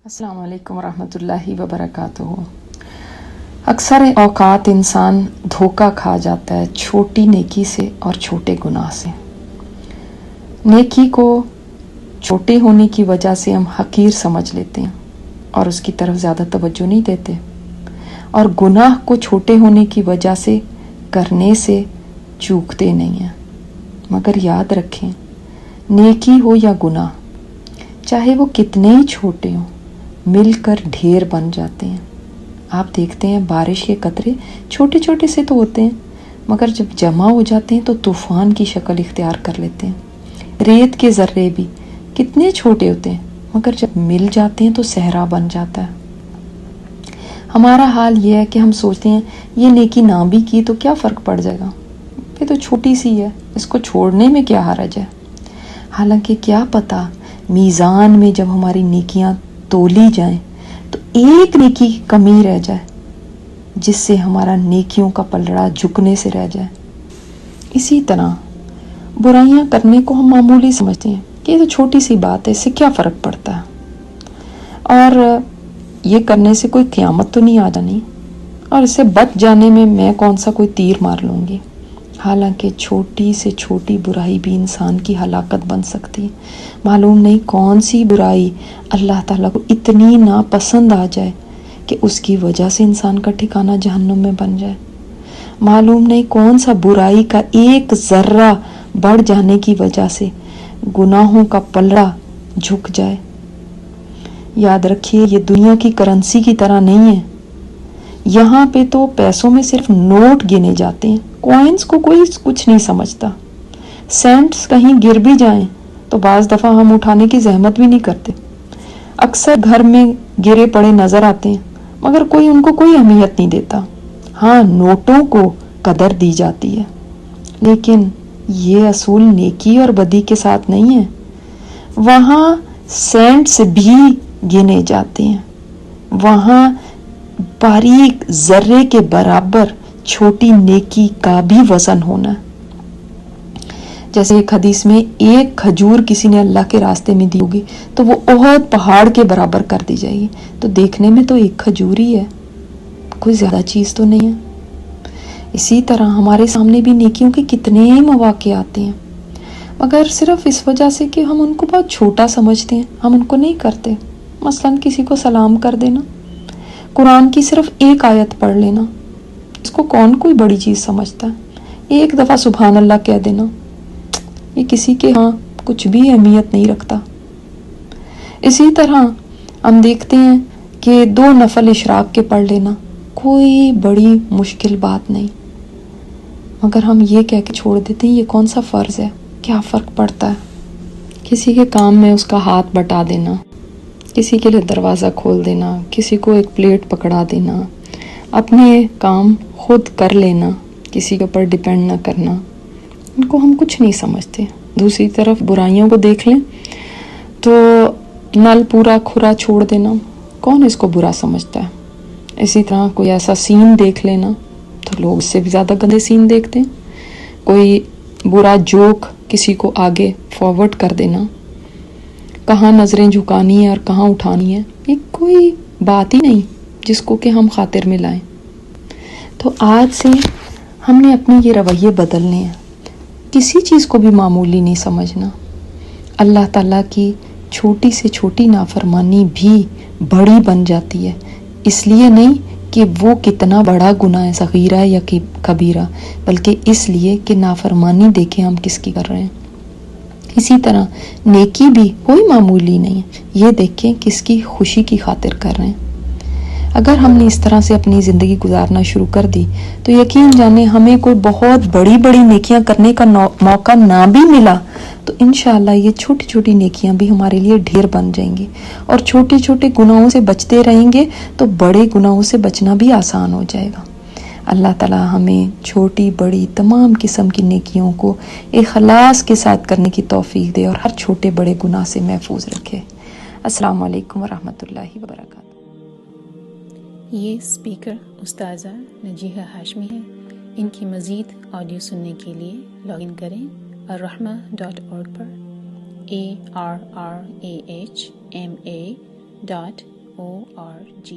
अस्सलाम वालेकुम रहमतुल्लाहि व बरकातुहू। अक्सर औकात इंसान धोखा खा जाता है छोटी नेकी से और छोटे गुनाह से। नेकी को छोटे होने की वजह से हम हकीर समझ लेते हैं और उसकी तरफ ज़्यादा तवज्जो नहीं देते, और गुनाह को छोटे होने की वजह से करने से चूकते नहीं हैं। मगर याद रखें, नेकी हो या गुनाह, चाहे वो कितने ही छोटे हों, मिलकर ढेर बन जाते हैं। आप देखते हैं बारिश के कतरे छोटे छोटे से तो होते हैं, मगर जब जमा हो जाते हैं तो तूफ़ान की शक्ल इख्तियार कर लेते हैं। रेत के ज़र्रे भी कितने छोटे होते हैं, मगर जब मिल जाते हैं तो सहरा बन जाता है। हमारा हाल ये है कि हम सोचते हैं ये नेकी ना भी की तो क्या फ़र्क पड़ जाएगा, ये तो छोटी सी है, इसको छोड़ने में क्या हर्ज है। हालांकि क्या पता मीज़ान में जब हमारी नेकियां तोली जाएं तो एक नेकी की कमी रह जाए, जिससे हमारा नेकियों का पलड़ा झुकने से रह जाए। इसी तरह बुराइयां करने को हम मामूली समझते हैं कि ये तो छोटी सी बात है, इससे क्या फ़र्क पड़ता है, और ये करने से कोई क़यामत तो नहीं आ जानी, और इससे बच जाने में मैं कौन सा कोई तीर मार लूँगी। हालांकि छोटी से छोटी बुराई भी इंसान की हलाकत बन सकती है। मालूम नहीं कौन सी बुराई अल्लाह ताला को इतनी नापसंद आ जाए कि उसकी वजह से इंसान का ठिकाना जहन्नुम में बन जाए। मालूम नहीं कौन सा बुराई का एक ज़र्रा बढ़ जाने की वजह से गुनाहों का पलड़ा झुक जाए। याद रखिए, ये दुनिया की करेंसी की तरह नहीं है। यहाँ पे तो पैसों में सिर्फ नोट गिने जाते हैं, कॉइन्स को कोई कुछ नहीं समझता। सेंट्स कहीं गिर भी जाएं तो बाज़ दफ़ा हम उठाने की जहमत भी नहीं करते। अक्सर घर में गिरे पड़े नज़र आते हैं, मगर कोई उनको कोई अहमियत नहीं देता। हाँ, नोटों को कदर दी जाती है, लेकिन ये असूल नेकी और बदी के साथ नहीं है। वहाँ सेंट्स भी गिने जाते हैं, वहाँ बारीक ज़र्रे के बराबर छोटी नेकी का भी वज़न होना। जैसे एक हदीस में एक खजूर किसी ने अल्लाह के रास्ते में दी होगी तो वो ओहद पहाड़ के बराबर कर दी जाएगी। तो देखने में तो एक खजूर ही है, कोई ज़्यादा चीज़ तो नहीं है। इसी तरह हमारे सामने भी नेकियों के कितने मौके आते हैं, मगर सिर्फ इस वजह से कि हम उनको बहुत छोटा समझते हैं, हम उनको नहीं करते। मसलन किसी को सलाम कर देना, कुरान की सिर्फ एक आयत पढ़ लेना, इसको कौन कोई बड़ी चीज़ समझता है। एक दफ़ा सुभान अल्लाह कह देना, ये किसी के यहाँ कुछ भी अहमियत नहीं रखता। इसी तरह हम देखते हैं कि 2 नफल इशराक के पढ़ लेना कोई बड़ी मुश्किल बात नहीं, मगर हम ये कह के छोड़ देते हैं ये कौन सा फ़र्ज़ है, क्या फ़र्क पड़ता है। किसी के काम में उसका हाथ बटा देना, किसी के लिए दरवाज़ा खोल देना, किसी को एक प्लेट पकड़ा देना, अपने काम खुद कर लेना, किसी के ऊपर डिपेंड ना करना, इनको हम कुछ नहीं समझते। दूसरी तरफ बुराइयों को देख लें तो नल पूरा खुरा छोड़ देना, कौन इसको बुरा समझता है। इसी तरह कोई ऐसा सीन देख लेना तो लोग इससे भी ज़्यादा गंदे सीन देखते हैं। कोई बुरा जोक किसी को आगे फॉरवर्ड कर देना, कहाँ नज़रें झुकानी है और कहाँ उठानी है, ये कोई बात ही नहीं जिसको कि हम खातिर में लाएं। तो आज से हमने अपने ये रवैये बदलने हैं, किसी चीज़ को भी मामूली नहीं समझना। अल्लाह ताला की छोटी से छोटी नाफरमानी भी बड़ी बन जाती है, इसलिए नहीं कि वो कितना बड़ा गुनाह है, सगीरा है या कबीरा, बल्कि इसलिए कि नाफरमानी देखें हम किसकी कर रहे हैं। इसी तरह नेकी भी कोई मामूली नहीं है, ये देखें किसकी खुशी की खातिर कर रहे हैं। अगर हमने इस तरह से अपनी ज़िंदगी गुजारना शुरू कर दी तो यकीन जाने हमें कोई बहुत बड़ी बड़ी नेकियां करने का मौका ना भी मिला तो इंशाअल्लाह ये छोटी छोटी नेकियां भी हमारे लिए ढेर बन जाएंगी, और छोटे छोटे गुनाहों से बचते रहेंगे तो बड़े गुनाहों से बचना भी आसान हो जाएगा। अल्लाह ताला हमें छोटी बड़ी तमाम किस्म की नेकियों को इखलास के साथ करने की तौफीक दे और हर छोटे बड़े गुनाह से महफूज रखे। अस्सलाम वालेकुम वरहमतुल्लाहि वबरकातुहू। ये स्पीकर उस्ताज़ा नजीहा हाशमी है। इनकी मज़ीद ऑडियो सुनने के लिए लॉगिन करें arrahma.org पर ARRAHMA www.awr.org